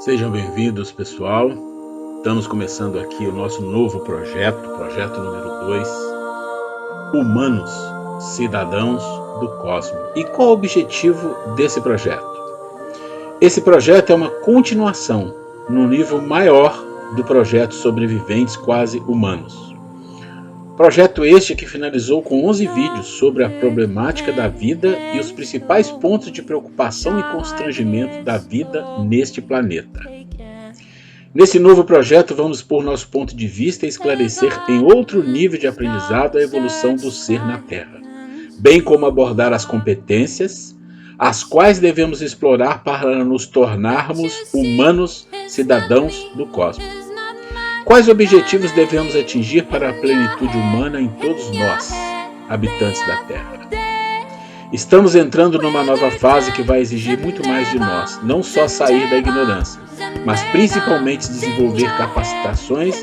Sejam bem-vindos, pessoal. Estamos começando aqui o nosso novo projeto número 2, Humanos, Cidadãos do Cosmos. E qual o objetivo desse projeto? Esse projeto é uma continuação, num nível maior, do projeto Sobreviventes Quase Humanos. Projeto este que finalizou com 11 vídeos sobre a problemática da vida e os principais pontos de preocupação e constrangimento da vida neste planeta. Nesse novo projeto vamos expor nosso ponto de vista e esclarecer em outro nível de aprendizado a evolução do ser na Terra, bem como abordar as competências, as quais devemos explorar para nos tornarmos humanos cidadãos do cosmos. Quais objetivos devemos atingir para a plenitude humana em todos nós, habitantes da Terra? Estamos entrando numa nova fase que vai exigir muito mais de nós, não só sair da ignorância, mas principalmente desenvolver capacitações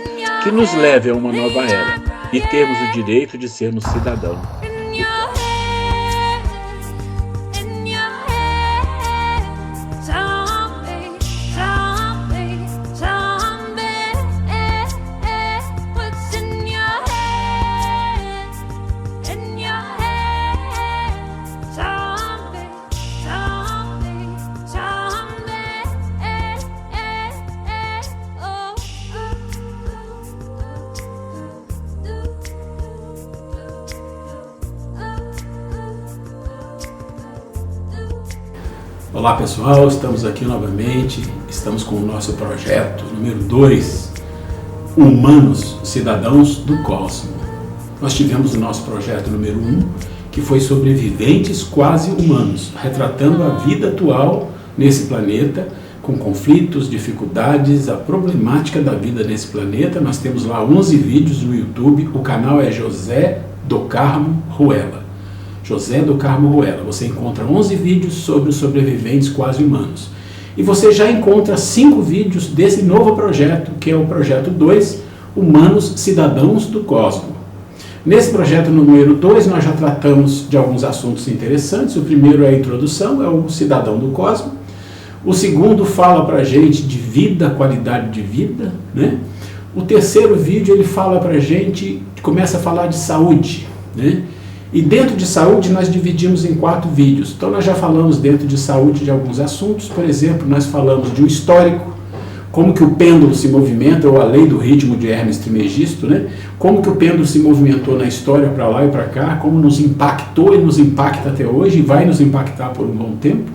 que nos levem a uma nova era e termos o direito de sermos cidadãos. Olá pessoal, estamos aqui novamente, estamos com o nosso projeto número 2, Humanos, Cidadãos do Cosmos. Nós tivemos o nosso projeto número 1, que foi Sobreviventes Quase Humanos, retratando a vida atual nesse planeta, com conflitos, dificuldades, a problemática da vida nesse planeta. Nós temos lá 11 vídeos no YouTube, o canal é José do Carmo Ruela. José do Carmo Ruela. Você encontra 11 vídeos sobre os sobreviventes quase humanos. E você já encontra 5 vídeos desse novo projeto, que é o projeto 2, Humanos, Cidadãos do Cosmos. Nesse projeto número 2, nós já tratamos de alguns assuntos interessantes. O primeiro é a introdução, é o cidadão do cosmos. O segundo fala para a gente de vida, qualidade de vida, né? O terceiro vídeo ele fala para a gente, começa a falar de saúde, né? E dentro de saúde nós dividimos em 4 vídeos. Então nós já falamos dentro de saúde de alguns assuntos. Por exemplo, nós falamos de um histórico, como que o pêndulo se movimenta, ou a lei do ritmo de Hermes Trismegisto, né? Como que o pêndulo se movimentou na história para lá e para cá, como nos impactou e nos impacta até hoje, e vai nos impactar por um bom tempo.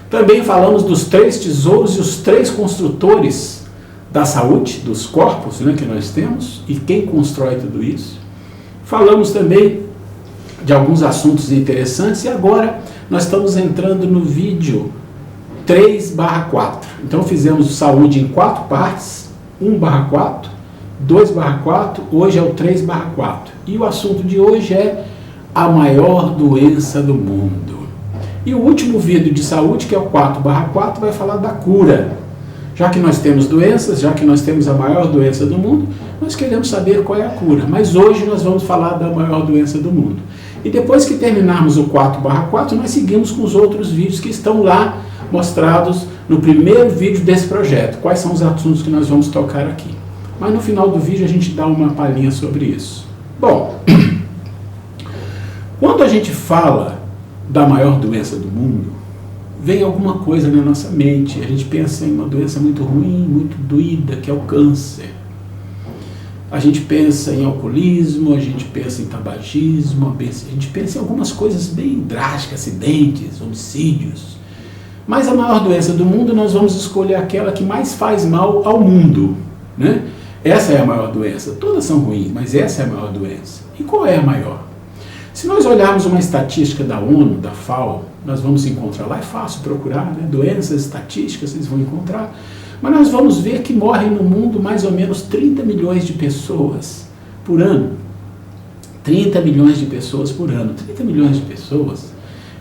Também falamos dos 3 tesouros e os 3 construtores da saúde, dos corpos, né, que nós temos, e quem constrói tudo isso. Falamos também de alguns assuntos interessantes, e agora nós estamos entrando no vídeo 3/4. Então fizemos saúde em 4 partes, 1/4, 2/4, hoje é o 3/4. E o assunto de hoje é a maior doença do mundo. E o último vídeo de saúde, que é o 4/4, vai falar da cura. Já que nós temos doenças, já que nós temos a maior doença do mundo, nós queremos saber qual é a cura. Mas hoje nós vamos falar da maior doença do mundo. E depois que terminarmos o 4/4, nós seguimos com os outros vídeos que estão lá mostrados no primeiro vídeo desse projeto. Quais são os assuntos que nós vamos tocar aqui. Mas no final do vídeo a gente dá uma palhinha sobre isso. Bom, quando a gente fala da maior doença do mundo, vem alguma coisa na nossa mente. A gente pensa em uma doença muito ruim, muito doída, que é o câncer. A gente pensa em alcoolismo, a gente pensa em tabagismo, a gente pensa em algumas coisas bem drásticas, acidentes, homicídios. Mas a maior doença do mundo, nós vamos escolher aquela que mais faz mal ao mundo, né? Essa é a maior doença. Todas são ruins, mas essa é a maior doença. E qual é a maior? Se nós olharmos uma estatística da ONU, da FAO, nós vamos encontrar lá, é fácil procurar, né? Doenças estatísticas, vocês vão encontrar. Mas nós vamos ver que morrem no mundo mais ou menos 30 milhões de pessoas por ano. 30 milhões de pessoas por ano. 30 milhões de pessoas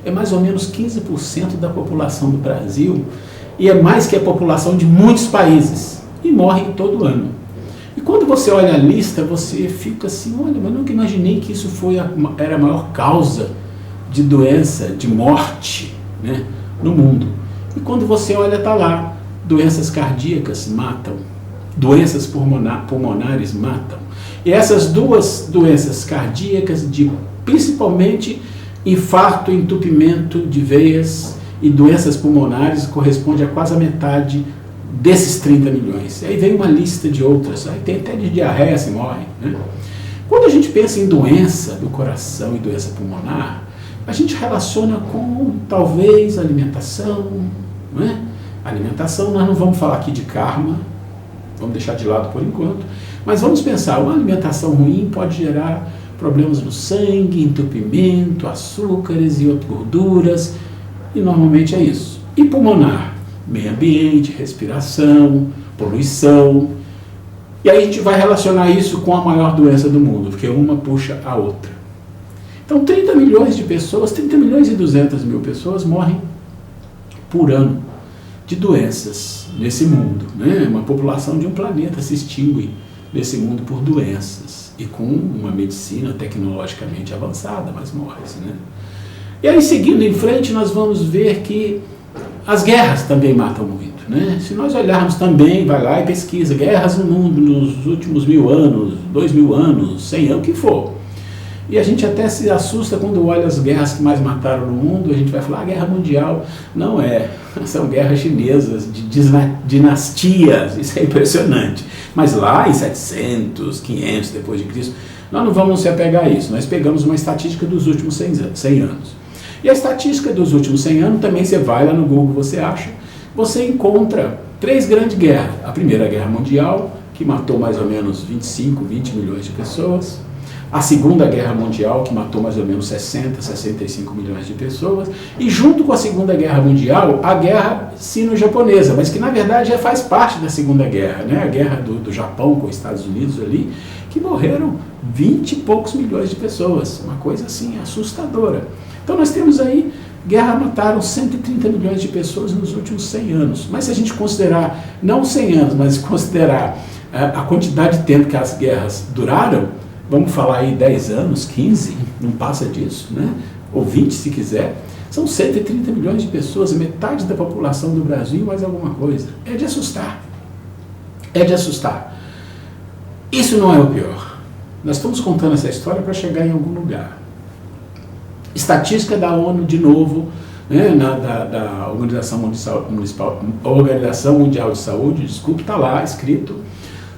é mais ou menos 15% da população do Brasil e é mais que a população de muitos países. E morrem todo ano. E quando você olha a lista, você fica assim, olha, mas eu nunca imaginei que isso era a maior causa de doença, de morte, né, no mundo. E quando você olha, está lá, doenças cardíacas matam, doenças pulmonares matam. E essas duas doenças cardíacas, principalmente infarto, entupimento de veias e doenças pulmonares, corresponde a quase a metade desses 30 milhões. Aí vem uma lista de outras, aí tem até de diarreia se morre, né? Quando a gente pensa em doença do coração e doença pulmonar, a gente relaciona com, talvez, alimentação, não é? Alimentação, nós não vamos falar aqui de karma, vamos deixar de lado por enquanto, mas vamos pensar, uma alimentação ruim pode gerar problemas no sangue, entupimento, açúcares e outras gorduras, e normalmente é isso. E pulmonar? Meio ambiente, respiração, poluição. E aí a gente vai relacionar isso com a maior doença do mundo, porque uma puxa a outra. Então 30 milhões de pessoas, 30 milhões e 200 mil pessoas morrem por ano de doenças nesse mundo, né? Uma população de um planeta se extingue nesse mundo por doenças e com uma medicina tecnologicamente avançada, mas morre-se, né? E aí, seguindo em frente, nós vamos ver que as guerras também matam muito, né? Se nós olharmos também, vai lá e pesquisa, guerras no mundo nos últimos 1000 anos, 2000 anos, 100 anos, o que for. E a gente até se assusta quando olha as guerras que mais mataram no mundo, a gente vai falar, guerra mundial. Não é, são guerras chinesas, de dinastias, isso é impressionante. Mas lá em 700, 500 depois de Cristo, nós não vamos se apegar a isso, nós pegamos uma estatística dos últimos 100 anos. E a estatística dos últimos 100 anos, também você vai lá no Google, você acha, você encontra 3 grandes guerras. A Primeira Guerra Mundial, que matou mais ou menos 25, 20 milhões de pessoas. A Segunda Guerra Mundial, que matou mais ou menos 60, 65 milhões de pessoas. E junto com a Segunda Guerra Mundial, a Guerra Sino-Japonesa, mas que na verdade já faz parte da Segunda Guerra, né? A guerra do Japão com os Estados Unidos ali, que morreram 20 e poucos milhões de pessoas. Uma coisa assim assustadora. Então nós temos aí, guerra mataram 130 milhões de pessoas nos últimos 100 anos. Mas se a gente considerar, não 100 anos, mas considerar a quantidade de tempo que as guerras duraram, vamos falar aí 10 anos, 15, não passa disso, né? Ou 20 se quiser, são 130 milhões de pessoas, metade da população do Brasil, mais alguma coisa. É de assustar. É de assustar. Isso não é o pior. Nós estamos contando essa história para chegar em algum lugar. Estatística da ONU, de novo, né, da Organização Mundial de Saúde, desculpe, está lá escrito,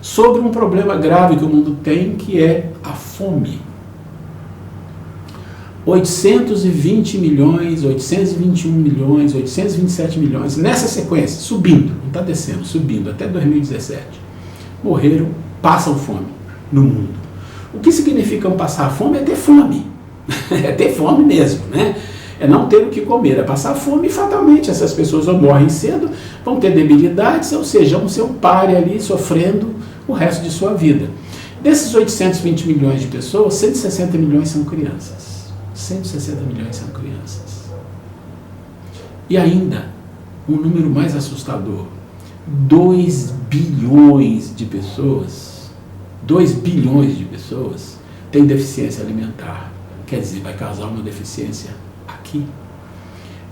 sobre um problema grave que o mundo tem, que é a fome. 820 milhões, 821 milhões, 827 milhões, nessa sequência, subindo, não está descendo, subindo, até 2017, morreram, passam fome no mundo. O que significa passar fome? É ter fome. É ter fome mesmo, né? É não ter o que comer, é passar fome e fatalmente essas pessoas ou morrem cedo, vão ter debilidades, ou seja, vão ser um páreo ali sofrendo o resto de sua vida. Desses 820 milhões de pessoas, 160 milhões são crianças. 160 milhões são crianças. E ainda, um número mais assustador, 2 bilhões de pessoas, 2 bilhões de pessoas têm deficiência alimentar. Quer dizer, vai causar uma deficiência aqui.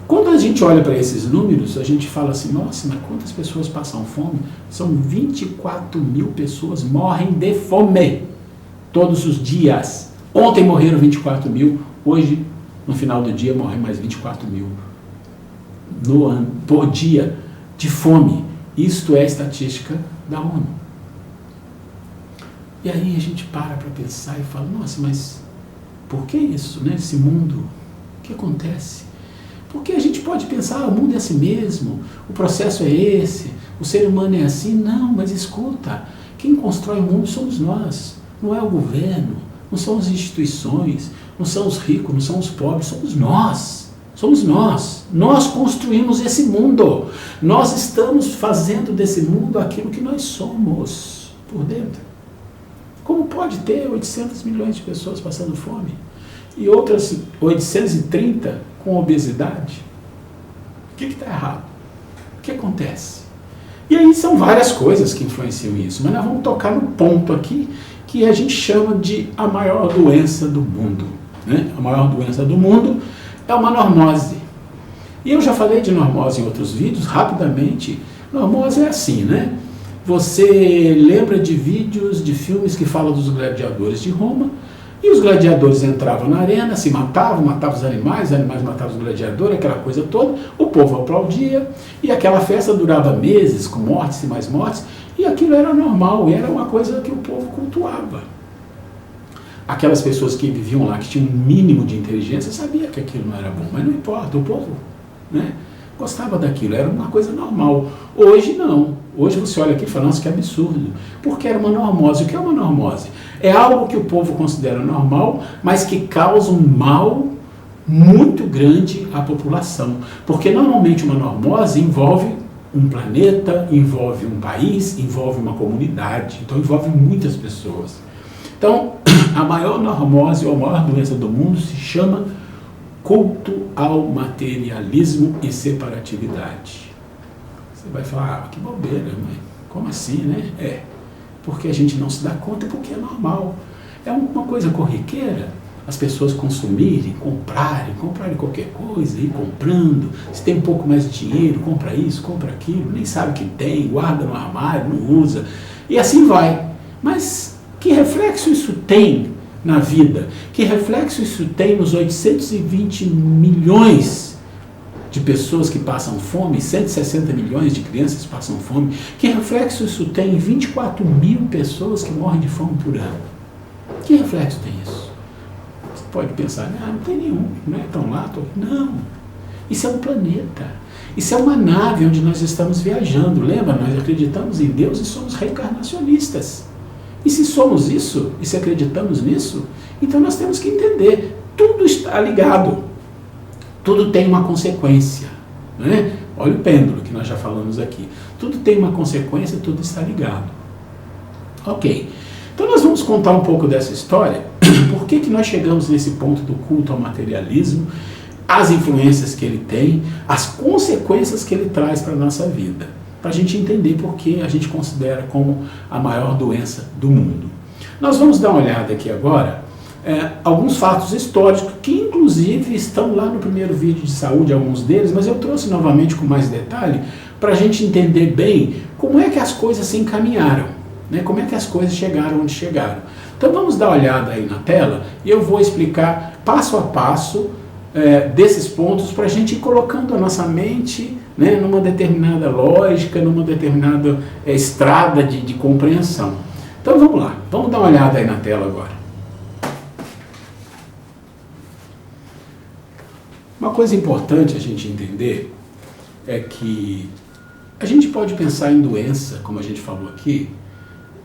Quando a gente olha para esses números, a gente fala assim, nossa, mas quantas pessoas passam fome? São 24 mil pessoas morrem de fome todos os dias. Ontem morreram 24 mil, hoje, no final do dia, morrem mais 24 mil no ano, por dia, de fome. Isto é a estatística da ONU. E aí a gente para pensar e fala, nossa, mas por que isso, né? Esse mundo, o que acontece? Porque a gente pode pensar, o mundo é assim mesmo, o processo é esse, o ser humano é assim. Não, mas escuta, quem constrói o mundo somos nós, não é o governo, não são as instituições, não são os ricos, não são os pobres, somos nós. Somos nós. Nós construímos esse mundo. Nós estamos fazendo desse mundo aquilo que nós somos por dentro. Como pode ter 800 milhões de pessoas passando fome e outras 830 com obesidade? O que está errado? O que acontece? E aí são várias coisas que influenciam isso, mas nós vamos tocar no ponto aqui que a gente chama de a maior doença do mundo, né? A maior doença do mundo é uma normose. E eu já falei de normose em outros vídeos, rapidamente. Normose é assim, né? Você lembra de vídeos, de filmes que falam dos gladiadores de Roma, e os gladiadores entravam na arena, se matavam os animais matavam os gladiadores, aquela coisa toda, o povo aplaudia, e aquela festa durava meses, com mortes e mais mortes, e aquilo era normal, era uma coisa que o povo cultuava. Aquelas pessoas que viviam lá, que tinham um mínimo de inteligência, sabiam que aquilo não era bom, mas não importa, o povo, né, gostava daquilo, era uma coisa normal. Hoje não. Hoje você olha aqui e fala, nossa, que absurdo. Porque era uma normose. O que é uma normose? É algo que o povo considera normal, mas que causa um mal muito grande à população. Porque normalmente uma normose envolve um planeta, envolve um país, envolve uma comunidade. Então envolve muitas pessoas. Então, a maior normose ou a maior doença do mundo se chama culto ao materialismo e separatividade. Você vai falar, que bobeira, mas como assim, né? Porque a gente não se dá conta, porque é normal. É uma coisa corriqueira, as pessoas consumirem, comprarem qualquer coisa, ir comprando. Se tem um pouco mais de dinheiro, compra isso, compra aquilo, nem sabe que tem, guarda no armário, não usa, e assim vai. Mas que reflexo isso tem na vida? Que reflexo isso tem nos 820 milhões de pessoas que passam fome, 160 milhões de crianças passam fome? Que reflexo isso tem em 24 mil pessoas que morrem de fome por ano? Que reflexo tem isso? Você pode pensar, não tem nenhum, não é tão lá, não. Isso é um planeta. Isso é uma nave onde nós estamos viajando. Lembra? Nós acreditamos em Deus e somos reencarnacionistas. E se somos isso, e se acreditamos nisso, então nós temos que entender, tudo está ligado, tudo tem uma consequência, né? Olha o pêndulo que nós já falamos aqui, tudo tem uma consequência, tudo está ligado. Ok, então nós vamos contar um pouco dessa história, por que nós chegamos nesse ponto do culto ao materialismo, as influências que ele tem, as consequências que ele traz para a nossa vida, para a gente entender por que a gente considera como a maior doença do mundo. Nós vamos dar uma olhada aqui agora, alguns fatos históricos, que inclusive estão lá no primeiro vídeo de saúde, alguns deles, mas eu trouxe novamente com mais detalhe, para a gente entender bem como é que as coisas se encaminharam, né? Como é que as coisas chegaram onde chegaram. Então vamos dar uma olhada aí na tela, e eu vou explicar passo a passo desses pontos, para a gente ir colocando a nossa mente, né, numa determinada lógica, numa determinada estrada de compreensão. Então vamos lá, vamos dar uma olhada aí na tela agora. Uma coisa importante a gente entender é que a gente pode pensar em doença, como a gente falou aqui,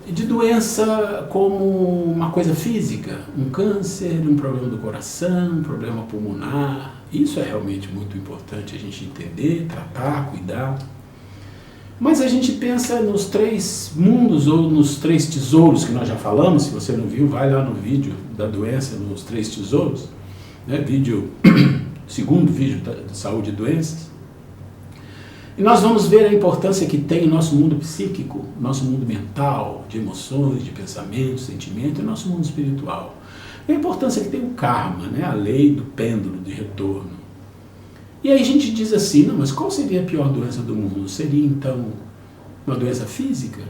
de doença como uma coisa física, um câncer, um problema do coração, um problema pulmonar. Isso é realmente muito importante a gente entender, tratar, cuidar. Mas a gente pensa nos 3 mundos ou nos 3 tesouros que nós já falamos. Se você não viu, vai lá no vídeo da doença, nos 3 tesouros, né? Segundo vídeo de saúde e doenças. E nós vamos ver a importância que tem o nosso mundo psíquico, o nosso mundo mental, de emoções, de pensamentos, sentimentos, e o nosso mundo espiritual. E a importância que tem o karma, né? A lei do pêndulo de retorno. E aí a gente diz assim, não, mas qual seria a pior doença do mundo? Seria então uma doença física?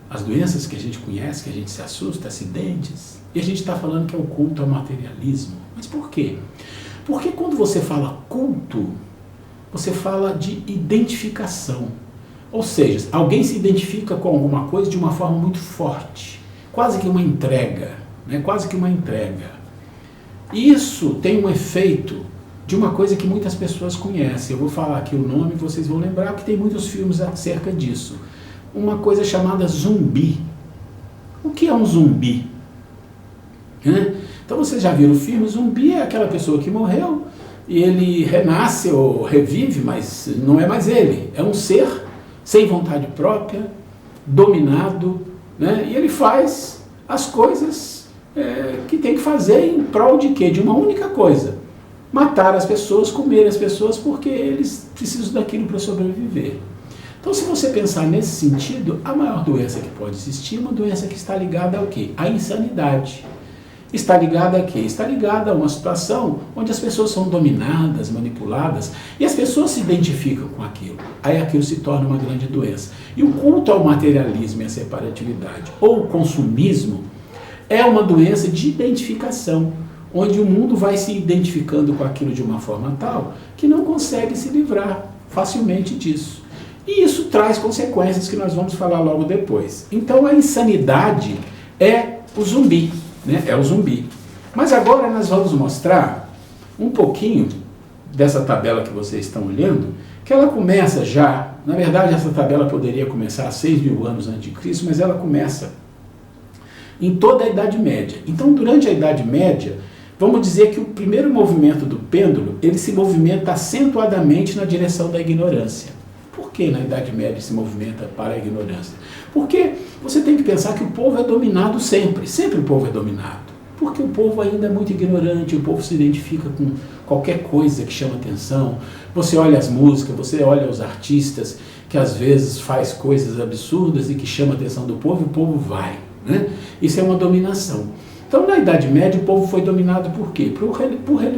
As doenças que a gente conhece, que a gente se assusta, acidentes? E a gente está falando que é o culto ao materialismo. Mas por quê? Porque quando você fala culto, você fala de identificação. Ou seja, alguém se identifica com alguma coisa de uma forma muito forte, quase que uma entrega, né? Quase que uma entrega. Isso tem um efeito de uma coisa que muitas pessoas conhecem. Eu vou falar aqui o nome, vocês vão lembrar, que tem muitos filmes acerca disso. Uma coisa chamada zumbi. O que é um zumbi? Então vocês já viram o filme, zumbi é aquela pessoa que morreu, e ele renasce ou revive, mas não é mais ele. É um ser sem vontade própria, dominado, né? E ele faz as coisas que tem que fazer em prol de quê? De uma única coisa. Matar as pessoas, comer as pessoas, porque eles precisam daquilo para sobreviver. Então, se você pensar nesse sentido, a maior doença que pode existir é uma doença que está ligada ao quê? À insanidade. está ligada a quê? Está ligada a uma situação onde as pessoas são dominadas, manipuladas, e as pessoas se identificam com aquilo. Aí aquilo se torna uma grande doença. E o culto ao materialismo e à separatividade, ou o consumismo, é uma doença de identificação, onde o mundo vai se identificando com aquilo de uma forma tal que não consegue se livrar facilmente disso. E isso traz consequências que nós vamos falar logo depois. Então a insanidade é o zumbi, né? É o zumbi. Mas agora nós vamos mostrar um pouquinho dessa tabela que vocês estão olhando, que ela começa já, na verdade essa tabela poderia começar há 6.000 anos antes de Cristo, mas ela começa em toda a Idade Média. Então durante a Idade Média, vamos dizer que o primeiro movimento do pêndulo, ele se movimenta acentuadamente na direção da ignorância. Por que na Idade Média se movimenta para a ignorância? Porque você tem que pensar que o povo é dominado sempre, sempre o povo é dominado. Porque o povo ainda é muito ignorante, o povo se identifica com qualquer coisa que chama atenção. Você olha as músicas, você olha os artistas que às vezes faz coisas absurdas e que chama a atenção do povo e o povo vai, né? Isso é uma dominação. Então, na Idade Média, o povo foi dominado por quê? Por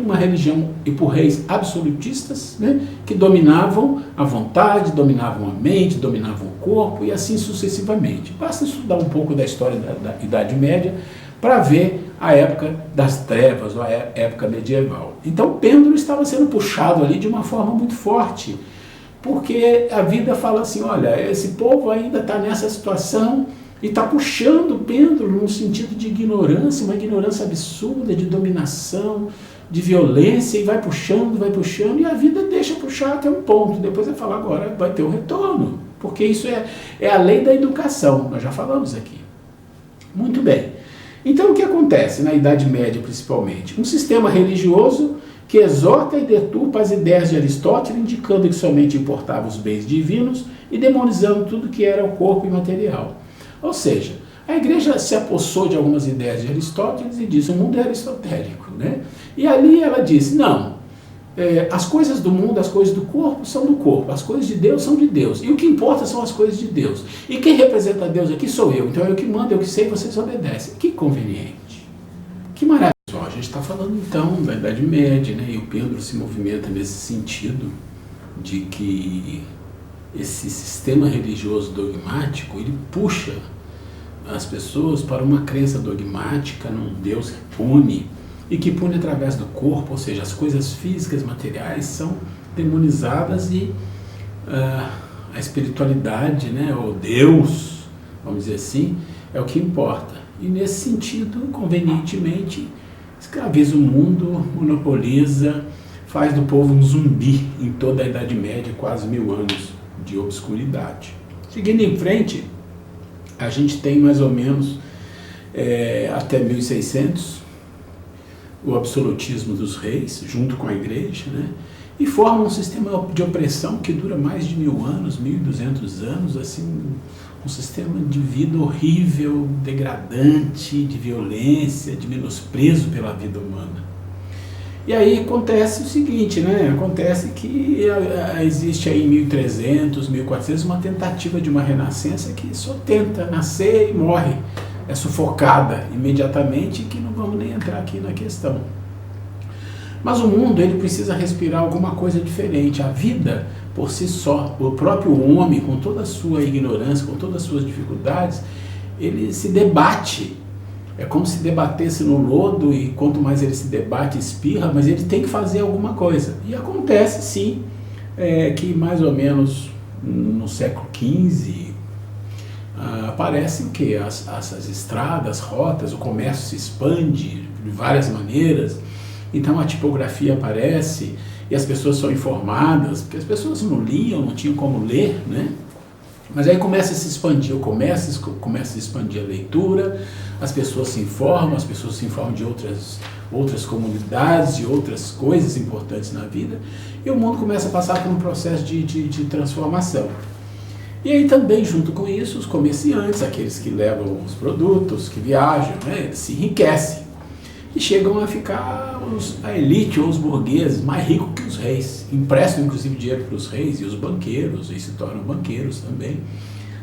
uma religião e por reis absolutistas, né, que dominavam a vontade, dominavam a mente, dominavam o corpo e assim sucessivamente. Basta estudar um pouco da história da Idade Média para ver a época das trevas, ou a época medieval. Então, o pêndulo estava sendo puxado ali de uma forma muito forte, porque a vida fala assim, olha, esse povo ainda está nessa situação, e está puxando o pêndulo no sentido de ignorância, uma ignorância absurda, de dominação, de violência, e vai puxando, e a vida deixa puxar até um ponto. Depois vai falar, agora vai ter um retorno, porque isso é a lei da educação, nós já falamos aqui. Muito bem. Então o que acontece na Idade Média principalmente? Um sistema religioso que exorta e deturpa as ideias de Aristóteles, indicando que somente importava os bens divinos e demonizando tudo que era o corpo imaterial. Ou seja, a igreja se apossou de algumas ideias de Aristóteles e disse, o mundo é aristotélico, né? E ali ela disse, não, as coisas do mundo, as coisas do corpo são do corpo, as coisas de Deus são de Deus, e o que importa são as coisas de Deus. E quem representa Deus aqui sou eu, então eu que mando, eu que sei, vocês obedecem. Que conveniente, que maravilha. A gente está falando então da Idade Média, né? E o pêndulo se movimenta nesse sentido de que esse sistema religioso dogmático, ele puxa as pessoas para uma crença dogmática num Deus que pune, e que pune através do corpo, ou seja, as coisas físicas, materiais, são demonizadas e a espiritualidade, né, ou Deus, vamos dizer assim, é o que importa. E nesse sentido, convenientemente, escraviza o mundo, monopoliza, faz do povo um zumbi em toda a Idade Média, quase 1000 anos de obscuridade. Seguindo em frente, a gente tem mais ou menos até 1600 o absolutismo dos reis, junto com a igreja, né? E forma um sistema de opressão que dura mais de 1000 anos, 1200 anos, assim, um sistema de vida horrível, degradante, de violência, de menosprezo pela vida humana. E aí acontece o seguinte, né? Acontece que existe aí em 1300, 1400 uma tentativa de uma renascença que só tenta nascer e morre, é sufocada imediatamente, que não vamos nem entrar aqui na questão. Mas o mundo, ele precisa respirar alguma coisa diferente. A vida, por si só, o próprio homem, com toda a sua ignorância, com todas as suas dificuldades, ele se debate. É como se debatesse no lodo, e quanto mais ele se debate, espirra, mas ele tem que fazer alguma coisa. E acontece, sim, que mais ou menos no século XV, aparecem o quê? As estradas, rotas, o comércio se expande de várias maneiras, então a tipografia aparece e as pessoas são informadas, porque as pessoas não liam, não tinham como ler, né? Mas aí começa a se expandir o comércio, começa a se expandir a leitura, as pessoas se informam de outras comunidades, de outras coisas importantes na vida, e o mundo começa a passar por um processo de transformação. E aí também, junto com isso, os comerciantes, aqueles que levam os produtos, que viajam, né, eles se enriquecem e chegam a ficar a elite ou os burgueses mais ricos que os reis, emprestam inclusive dinheiro para os reis e os banqueiros, e se tornam banqueiros também.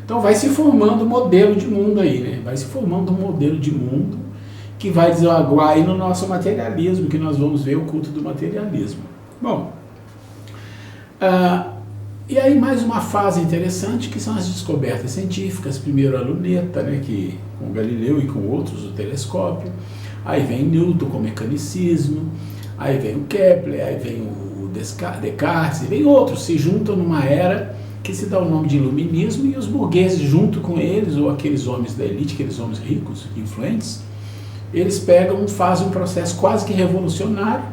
Então vai se formando um modelo de mundo aí, né? Vai se formando um modelo de mundo que vai desaguar aí no nosso materialismo, que nós vamos ver o culto do materialismo. Bom, e aí mais uma fase interessante, que são as descobertas científicas. Primeiro a luneta, né, que, com Galileu e com outros, o telescópio. Aí vem Newton com o mecanicismo, aí vem o Kepler, aí vem o Descartes, e vem outros, se juntam numa era que se dá o nome de iluminismo, e os burgueses junto com eles, ou aqueles homens da elite, aqueles homens ricos, influentes, eles pegam, fazem um processo quase que revolucionário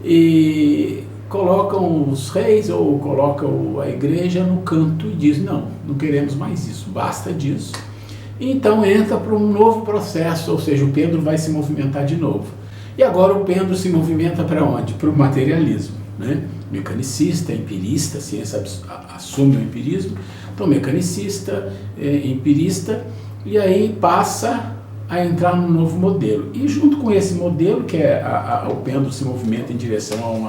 e colocam os reis ou colocam a igreja no canto e dizem, não queremos mais isso, basta disso. E então entra para um novo processo, ou seja, o pêndulo vai se movimentar de novo. E agora o pêndulo se movimenta para onde? Para o materialismo, né? Mecanicista, empirista, a ciência assume o empirismo, então mecanicista, empirista, e aí passa a entrar num novo modelo. E junto com esse modelo, que é o pêndulo se movimenta em direção a um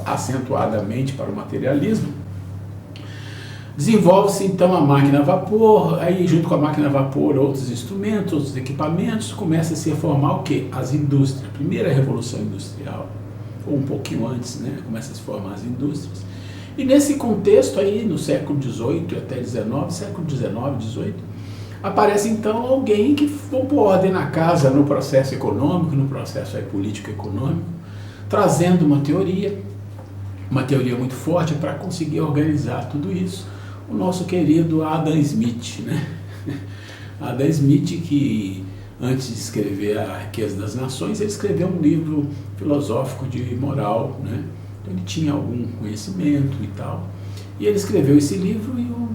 acentuadamente para o materialismo, desenvolve-se então a máquina a vapor, aí junto com a máquina a vapor outros instrumentos, outros equipamentos, começa a se formar o quê? As indústrias, a primeira revolução industrial, ou um pouquinho antes, né? Começa a se formar as indústrias. E nesse contexto aí, no século XVIII até XIX, século XIX, XVIII, aparece então alguém que foi pôr ordem na casa no processo econômico, no processo político-econômico, trazendo uma teoria muito forte para conseguir organizar tudo isso. O nosso querido Adam Smith, né? Adam Smith, que antes de escrever A Riqueza das Nações, ele escreveu um livro filosófico de moral, né? Então ele tinha algum conhecimento e tal. E ele escreveu esse livro, e o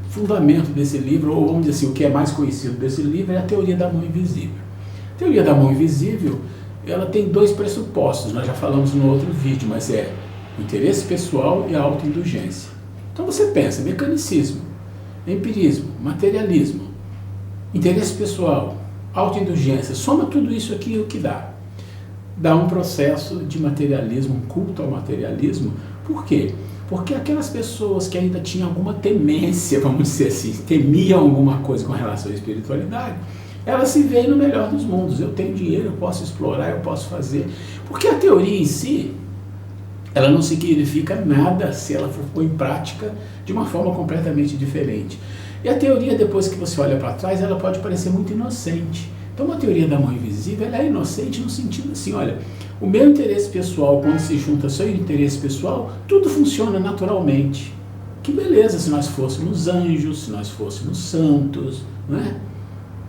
fundamento desse livro, ou vamos dizer assim, o que é mais conhecido desse livro, é a teoria da mão invisível. A teoria da mão invisível, ela tem dois pressupostos, nós já falamos no outro vídeo, mas é o interesse pessoal e a autoindulgência. Então você pensa, mecanicismo, empirismo, materialismo, interesse pessoal, autoindulgência, soma tudo isso aqui, o que dá? Dá um processo de materialismo, um culto ao materialismo. Por quê? Porque aquelas pessoas que ainda tinham alguma temência, vamos dizer assim, temiam alguma coisa com relação à espiritualidade, elas se veem no melhor dos mundos. Eu tenho dinheiro, eu posso explorar, eu posso fazer. Porque a teoria em si, ela não significa nada se ela for pôr em prática de uma forma completamente diferente. E a teoria, depois que você olha para trás, ela pode parecer muito inocente. Então, a teoria da mão invisível, ela é inocente no sentido assim, olha, o meu interesse pessoal, quando se junta ao seu interesse pessoal, tudo funciona naturalmente. Que beleza se nós fôssemos anjos, se nós fôssemos santos, não é?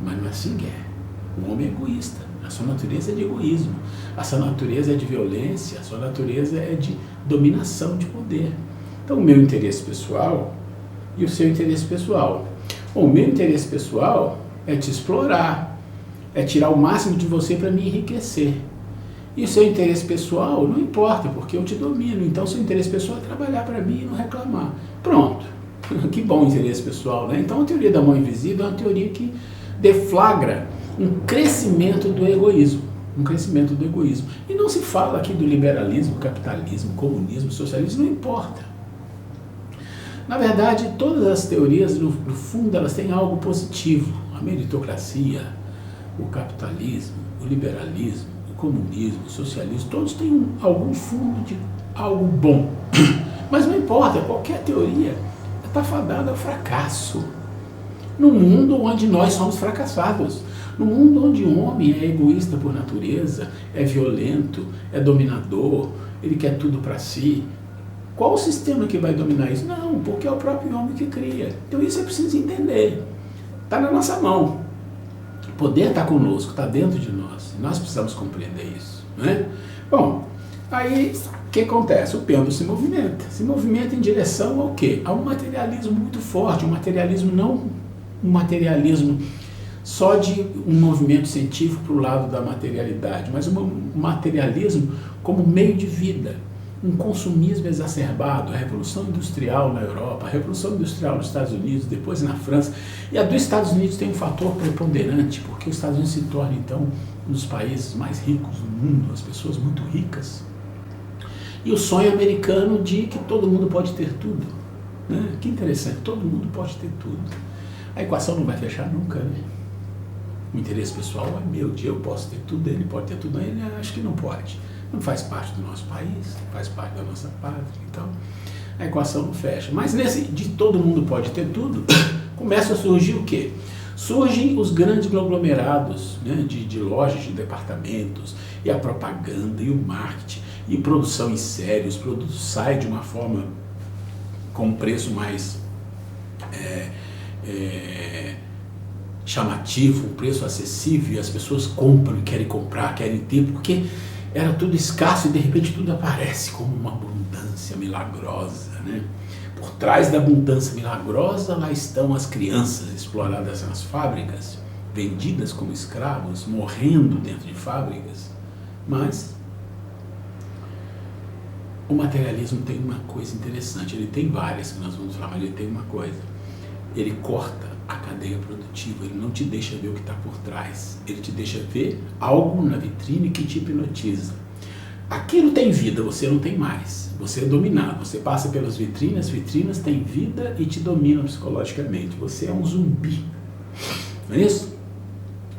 Mas não é assim que é. O homem é egoísta, a sua natureza é de egoísmo, a sua natureza é de violência, a sua natureza é de dominação de poder. Então, o meu interesse pessoal e o seu interesse pessoal. Bom, o meu interesse pessoal é te explorar, é tirar o máximo de você para me enriquecer. E o seu interesse pessoal não importa, porque eu te domino. Então, seu interesse pessoal é trabalhar para mim e não reclamar. Pronto. Que bom interesse pessoal, né? Então, a teoria da mão invisível é uma teoria que deflagra um crescimento do egoísmo. Um crescimento do egoísmo. E não se fala aqui do liberalismo, capitalismo, comunismo, socialismo, não importa. Na verdade, todas as teorias, no fundo, elas têm algo positivo. A meritocracia, o capitalismo, o liberalismo, o comunismo, o socialismo, todos têm algum fundo de algo bom. Mas não importa, qualquer teoria está fadada ao fracasso. No mundo onde nós somos fracassados, no mundo onde o homem é egoísta por natureza, é violento, é dominador, ele quer tudo para si, qual o sistema que vai dominar isso? Não, porque é o próprio homem que cria. Então isso é preciso entender. Está na nossa mão. O poder está conosco, está dentro de nós. Nós precisamos compreender isso, né? Bom, aí o que acontece? O pêndulo se movimenta em direção ao quê? A um materialismo muito forte, um materialismo não um materialismo só de um movimento científico para o lado da materialidade, mas um materialismo como meio de vida, um consumismo exacerbado, a Revolução Industrial na Europa, a Revolução Industrial nos Estados Unidos, depois na França, e a dos Estados Unidos tem um fator preponderante, porque os Estados Unidos se torna então um dos países mais ricos do mundo, as pessoas muito ricas, e o sonho americano de que todo mundo pode ter tudo, né? Que interessante, todo mundo pode ter tudo. A equação não vai fechar nunca, né? O interesse pessoal é meu, eu posso ter tudo, ele pode ter tudo, ele acho que não pode. Não faz parte do nosso país, não faz parte da nossa pátria, então a equação não fecha. Mas nesse de todo mundo pode ter tudo, começa a surgir o quê? Surgem os grandes conglomerados, né, de lojas de departamentos, e a propaganda, e o marketing, e produção em série. Os produtos saem de uma forma com um preço mais chamativo, um preço acessível, e as pessoas compram, querem comprar, querem ter, porque era tudo escasso e de repente tudo aparece como uma abundância milagrosa, né? Por trás da abundância milagrosa, lá estão as crianças exploradas nas fábricas, vendidas como escravos, morrendo dentro de fábricas. Mas o materialismo tem uma coisa interessante, ele tem várias que nós vamos falar, mas ele tem uma coisa: ele corta a cadeia produtiva, ele não te deixa ver o que está por trás, ele te deixa ver algo na vitrine que te hipnotiza. Aquilo tem vida, você não tem mais, você é dominado, você passa pelas vitrinas, as vitrinas têm vida e te dominam psicologicamente, você é um zumbi, não é isso?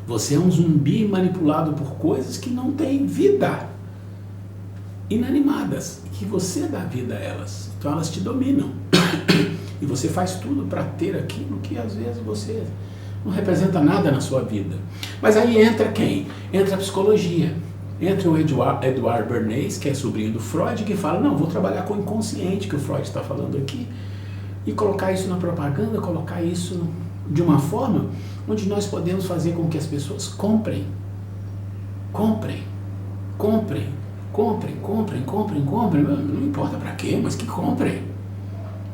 Você é um zumbi manipulado por coisas que não têm vida, inanimadas, que você dá vida a elas, então elas te dominam. E você faz tudo para ter aquilo que às vezes você não representa nada na sua vida. Mas aí entra quem? Entra a psicologia. Entra o Edward Bernays, que é sobrinho do Freud, que fala, não, vou trabalhar com o inconsciente que o Freud está falando aqui, e colocar isso na propaganda, colocar isso de uma forma onde nós podemos fazer com que as pessoas comprem. Comprem. Comprem. Comprem, comprem, comprem, comprem. Não importa para quê, mas que comprem.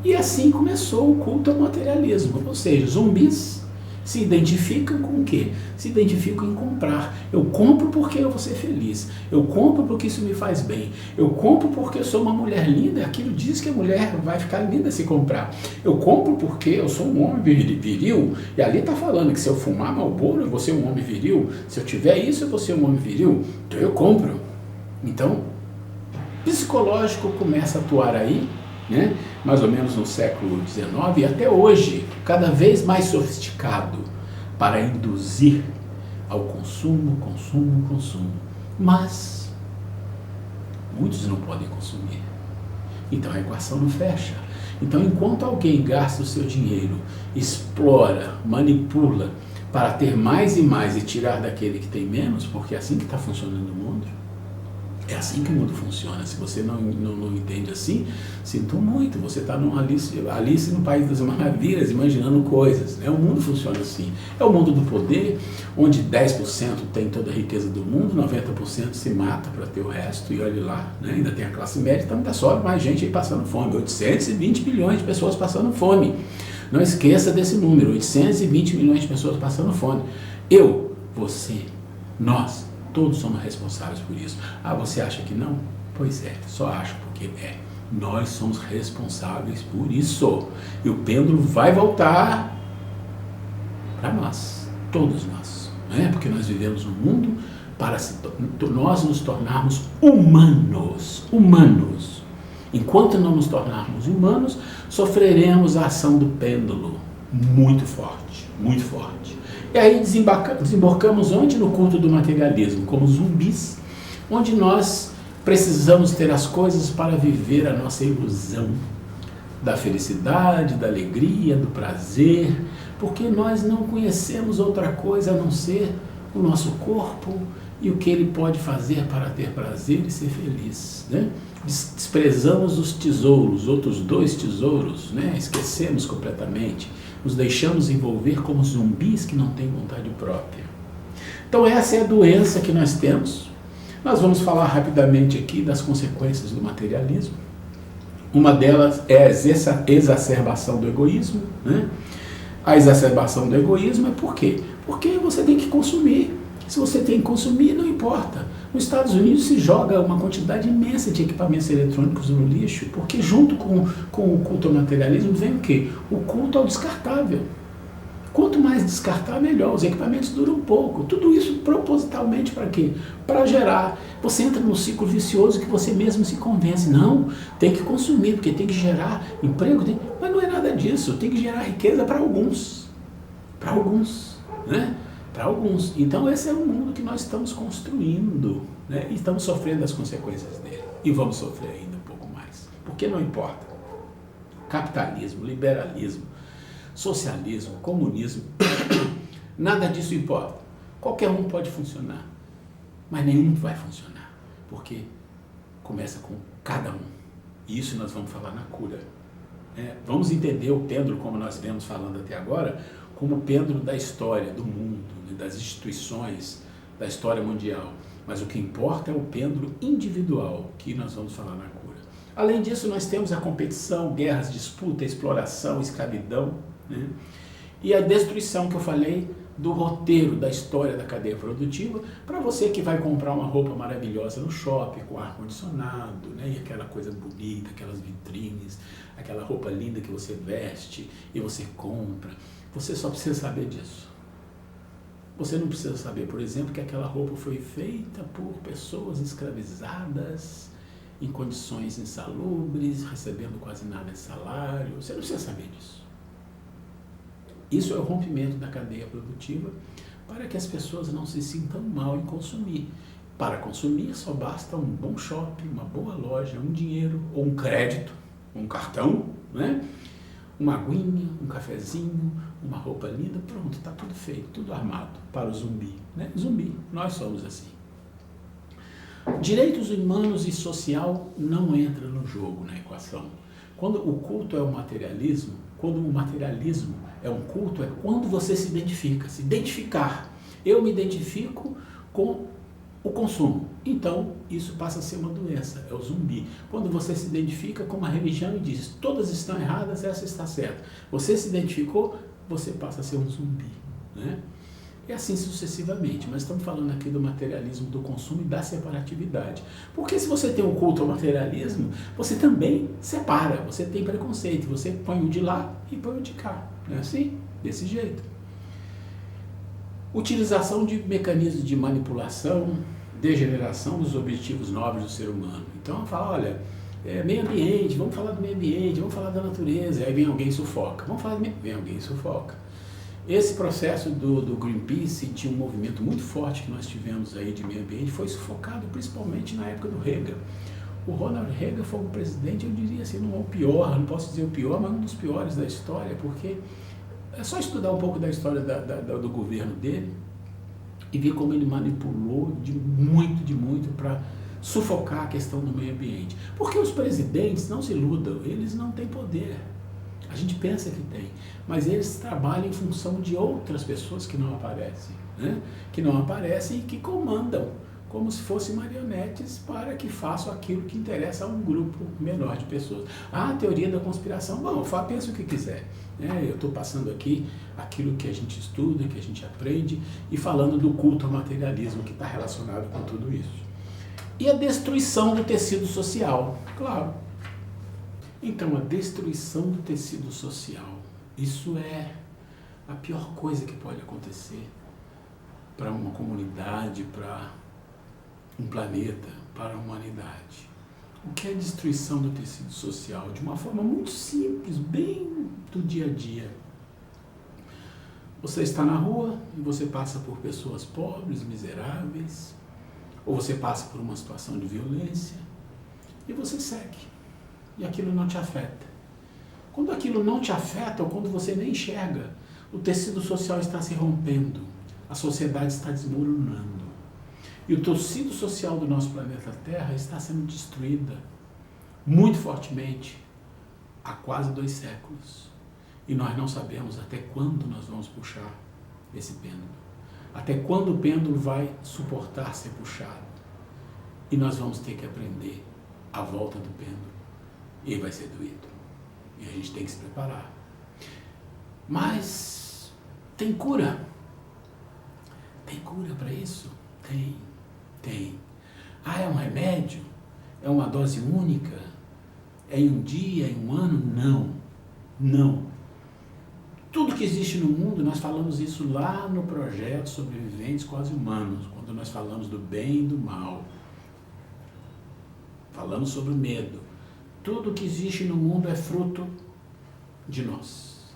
E assim começou o culto ao materialismo, ou seja, zumbis se identificam com o quê? Se identificam em comprar. Eu compro porque eu vou ser feliz, eu compro porque isso me faz bem, eu compro porque eu sou uma mulher linda, aquilo diz que a mulher vai ficar linda se comprar, eu compro porque eu sou um homem viril, e ali está falando que se eu fumar Marlboro eu vou ser um homem viril, se eu tiver isso eu vou ser um homem viril, então eu compro. Então, psicológico começa a atuar aí, né? Mais ou menos no século XIX e até hoje, cada vez mais sofisticado para induzir ao consumo, consumo, consumo. Mas muitos não podem consumir. Então a equação não fecha. Então enquanto alguém gasta o seu dinheiro, explora, manipula para ter mais e mais e tirar daquele que tem menos, porque é assim que está funcionando o mundo. É assim que o mundo funciona. Se você não entende assim, sinto muito. Você está numa Alice no País das Maravilhas, imaginando coisas, né? O mundo funciona assim. É o mundo do poder, onde 10% tem toda a riqueza do mundo, 90% se mata para ter o resto, e olhe lá, né? Ainda tem a classe média, então ainda sobra mais gente aí passando fome. 820 milhões de pessoas passando fome. Não esqueça desse número, 820 milhões de pessoas passando fome. Eu, você, nós, todos somos responsáveis por isso. Ah, você acha que não? Pois é, só acho porque é. Nós somos responsáveis por isso. E o pêndulo vai voltar para nós, todos nós. Não é? Porque nós vivemos um mundo para nós nos tornarmos humanos. Humanos. Enquanto não nos tornarmos humanos, sofreremos a ação do pêndulo muito forte, muito forte. E aí desembarcamos onde? No culto do materialismo, como zumbis, onde nós precisamos ter as coisas para viver a nossa ilusão da felicidade, da alegria, do prazer, porque nós não conhecemos outra coisa a não ser o nosso corpo e o que ele pode fazer para ter prazer e ser feliz, né? Desprezamos os tesouros, outros dois tesouros, né? Esquecemos completamente. Nos deixamos envolver como zumbis que não têm vontade própria. Então essa é a doença que nós temos. Nós vamos falar rapidamente aqui das consequências do materialismo. Uma delas é a exacerbação do egoísmo, né? A exacerbação do egoísmo é por quê? Porque você tem que consumir. Se você tem que consumir, não importa. Nos Estados Unidos se joga uma quantidade imensa de equipamentos eletrônicos no lixo, porque junto com o culto ao materialismo vem o quê? O culto ao descartável. Quanto mais descartar, melhor. Os equipamentos duram pouco. Tudo isso propositalmente para quê? Para gerar. Você entra num ciclo vicioso que você mesmo se convence. Não, tem que consumir, porque tem que gerar emprego. Mas não é nada disso. Tem que gerar riqueza para alguns. Para alguns, né? para alguns. Então esse é o mundo que nós estamos construindo, né? E estamos sofrendo as consequências dele. E vamos sofrer ainda um pouco mais. Porque não importa. Capitalismo, liberalismo, socialismo, comunismo, nada disso importa. Qualquer um pode funcionar, mas nenhum vai funcionar, porque começa com cada um. E isso nós vamos falar na cura. Vamos entender o pêndulo, como nós vemos falando até agora, como o pêndulo da história, do mundo, das instituições, da história mundial. Mas o que importa é o pêndulo individual, que nós vamos falar na cura. Além disso, nós temos a competição, guerras, disputa, exploração, escravidão, né? E a destruição que eu falei do roteiro da história da cadeia produtiva, para você que vai comprar uma roupa maravilhosa no shopping, com ar-condicionado, né? E aquela coisa bonita, aquelas vitrines, aquela roupa linda que você veste e você compra. Você só precisa saber disso. Você não precisa saber, por exemplo, que aquela roupa foi feita por pessoas escravizadas, em condições insalubres, recebendo quase nada de salário. Você não precisa saber disso. Isso é o rompimento da cadeia produtiva para que as pessoas não se sintam mal em consumir. Para consumir só basta um bom shopping, uma boa loja, um dinheiro ou um crédito, um cartão, né? Uma aguinha, um cafezinho, uma roupa linda, pronto, está tudo feito, tudo armado para o zumbi, né? Zumbi, nós somos assim. Direitos humanos e social não entram no jogo, na equação. Quando o culto é o materialismo, quando o materialismo é um culto, é quando você se identifica, se identificar. Eu me identifico com o consumo. Então, isso passa a ser uma doença, é o zumbi. Quando você se identifica com uma religião e diz, todas estão erradas, essa está certa. Você se identificou, você passa a ser um zumbi, né? E assim sucessivamente, mas estamos falando aqui do materialismo do consumo e da separatividade. Porque se você tem um culto ao materialismo, você também separa, você tem preconceito, você põe o de lá e põe o de cá. Não é assim? Desse jeito. Utilização de mecanismos de manipulação, degeneração dos objetivos nobres do ser humano. Então fala, olha, meio ambiente, vamos falar do meio ambiente, vamos falar da natureza, aí vem alguém e sufoca. Vamos falar do meio, vem alguém e sufoca. Esse processo do Greenpeace tinha um movimento muito forte que nós tivemos aí de meio ambiente, foi sufocado principalmente na época do Reagan. O Ronald Reagan foi um presidente, eu diria assim, não é o pior, não posso dizer o pior, mas um dos piores da história, porque é só estudar um pouco da história do governo dele e ver como ele manipulou de muito para sufocar a questão do meio ambiente. Porque os presidentes, não se iludam, eles não têm poder. A gente pensa que tem, mas eles trabalham em função de outras pessoas que não aparecem, né? Que não aparecem e que comandam, como se fossem marionetes para que façam aquilo que interessa a um grupo menor de pessoas. A teoria da conspiração, bom, pensa o que quiser, né? Eu estou passando aqui aquilo que a gente estuda, que a gente aprende, e falando do culto ao materialismo que está relacionado com tudo isso. E a destruição do tecido social, claro. Então, a destruição do tecido social, isso é a pior coisa que pode acontecer para uma comunidade, para um planeta, para a humanidade. O que é a destruição do tecido social? De uma forma muito simples, bem do dia a dia. Você está na rua e você passa por pessoas pobres, miseráveis, ou você passa por uma situação de violência e você segue. E aquilo não te afeta. Quando aquilo não te afeta, ou quando você nem enxerga, o tecido social está se rompendo, a sociedade está desmoronando. E o tecido social do nosso planeta Terra está sendo destruída muito fortemente há quase 2 séculos. E nós não sabemos até quando nós vamos puxar esse pêndulo. Até quando o pêndulo vai suportar ser puxado. E nós vamos ter que aprender a volta do pêndulo. E vai ser doído. E a gente tem que se preparar. Mas tem cura. Tem cura para isso? Tem. Ah, é um remédio? É uma dose única? É em um dia, em um ano? Não. Tudo que existe no mundo, nós falamos isso lá no projeto Sobreviventes Quase Humanos, quando nós falamos do bem e do mal. Falamos sobre o medo. Tudo que existe no mundo é fruto de nós.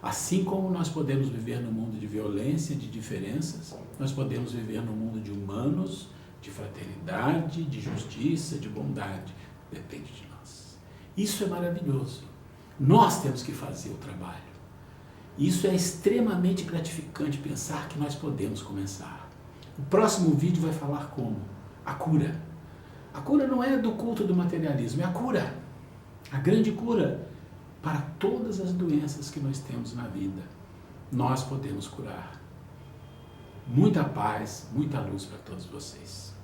Assim como nós podemos viver num mundo de violência, de diferenças, nós podemos viver num mundo de humanos, de fraternidade, de justiça, de bondade. Depende de nós. Isso é maravilhoso. Nós temos que fazer o trabalho. Isso é extremamente gratificante pensar que nós podemos começar. O próximo vídeo vai falar como? A cura. A cura não é do culto do materialismo, é a cura. A grande cura para todas as doenças que nós temos na vida. Nós podemos curar. Muita paz, muita luz para todos vocês.